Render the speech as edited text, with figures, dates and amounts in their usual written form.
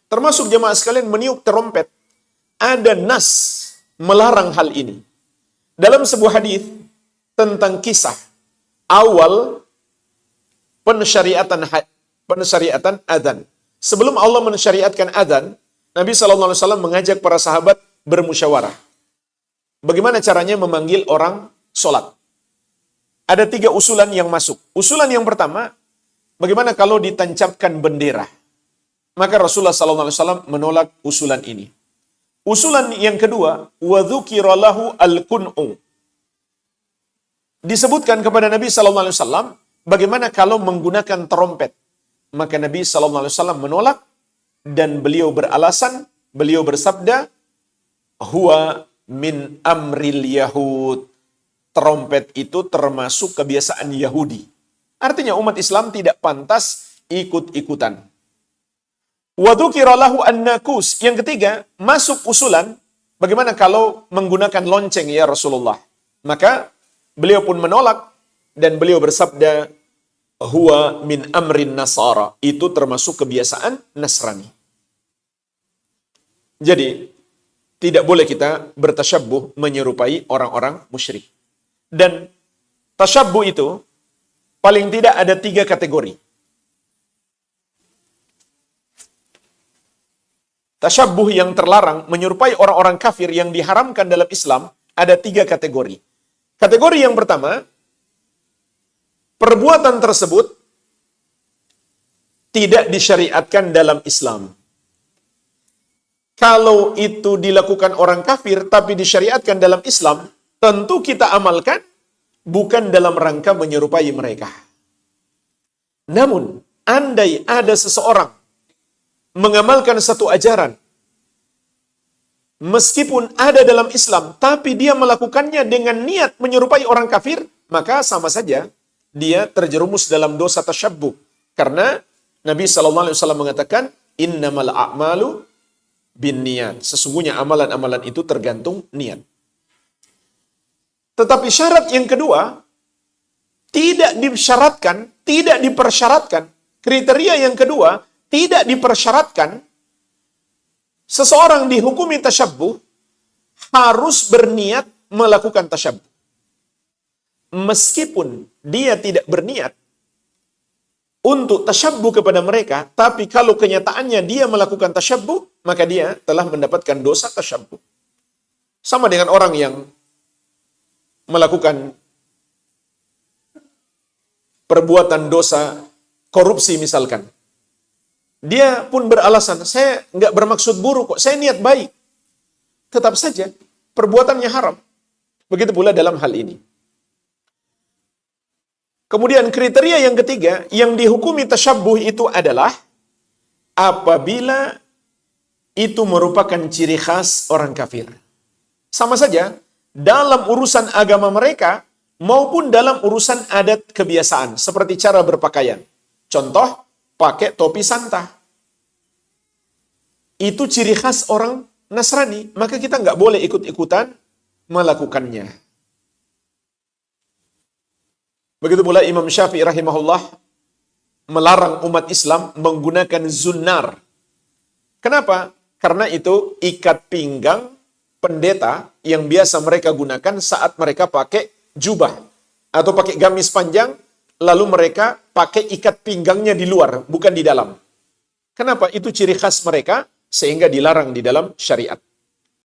termasuk jemaah sekalian meniup terompet, ada nas melarang hal ini. Dalam sebuah hadis tentang kisah awal pensyariatan adzan. Sebelum Allah mensyariatkan adzan, Nabi SAW mengajak para sahabat bermusyawarah. Bagaimana caranya memanggil orang sholat? Ada 3 usulan yang masuk. Usulan yang pertama, bagaimana kalau ditancapkan bendera? Maka Rasulullah SAW menolak usulan ini. Usulan yang kedua, wa dzukira lahu al-kun'u. Disebutkan kepada Nabi SAW, bagaimana kalau menggunakan trompet? Maka Nabi SAW menolak dan beliau beralasan, beliau bersabda, huwa min amril yahud. Trompet itu termasuk kebiasaan Yahudi. Artinya umat Islam tidak pantas ikut-ikutan. Wa dzukira lahu an-nakus. Yang ketiga, masuk usulan, bagaimana kalau menggunakan lonceng ya Rasulullah? Maka beliau pun menolak dan beliau bersabda, huwa min amrin nasara. Itu termasuk kebiasaan Nasrani. Jadi, tidak boleh kita bertasyabbuh menyerupai orang-orang musyrik. Dan tasyabbuh itu paling tidak ada 3 kategori. Tasyabbuh yang terlarang menyerupai orang-orang kafir yang diharamkan dalam Islam ada 3 kategori. Kategori yang pertama, perbuatan tersebut tidak disyariatkan dalam Islam. Kalau itu dilakukan orang kafir tapi disyariatkan dalam Islam, tentu kita amalkan bukan dalam rangka menyerupai mereka. Namun, andai ada seseorang mengamalkan satu ajaran, meskipun ada dalam Islam, tapi dia melakukannya dengan niat menyerupai orang kafir, maka sama saja dia terjerumus dalam dosa tasyabbuh. Karena Nabi SAW mengatakan, innamal a'malu binniyat. Sesungguhnya amalan-amalan itu tergantung niat. Tetapi syarat yang kedua, tidak disyaratkan, tidak dipersyaratkan. Kriteria yang kedua, tidak dipersyaratkan seseorang dihukumi tasyabbuh harus berniat melakukan tasyabbuh. Meskipun dia tidak berniat untuk tasyabbuh kepada mereka, tapi kalau kenyataannya dia melakukan tasyabbuh, maka dia telah mendapatkan dosa tasyabbuh. Sama dengan orang yang melakukan perbuatan dosa korupsi misalkan. Dia pun beralasan, saya nggak bermaksud buruk kok, saya niat baik. Tetap saja, perbuatannya haram. Begitu pula dalam hal ini. Kemudian kriteria yang ketiga, yang dihukumi tasyabbuh itu adalah apabila itu merupakan ciri khas orang kafir. Sama saja, dalam urusan agama mereka, maupun dalam urusan adat kebiasaan, seperti cara berpakaian. Contoh, pakai topi santa. Itu ciri khas orang Nasrani, maka kita nggak boleh ikut-ikutan melakukannya. Begitu pula Imam Syafi'i rahimahullah melarang umat Islam menggunakan zunnar. Kenapa? Karena itu ikat pinggang pendeta yang biasa mereka gunakan saat mereka pakai jubah atau pakai gamis panjang, lalu mereka pakai ikat pinggangnya di luar, bukan di dalam. Kenapa? Itu ciri khas mereka, sehingga dilarang di dalam syariat.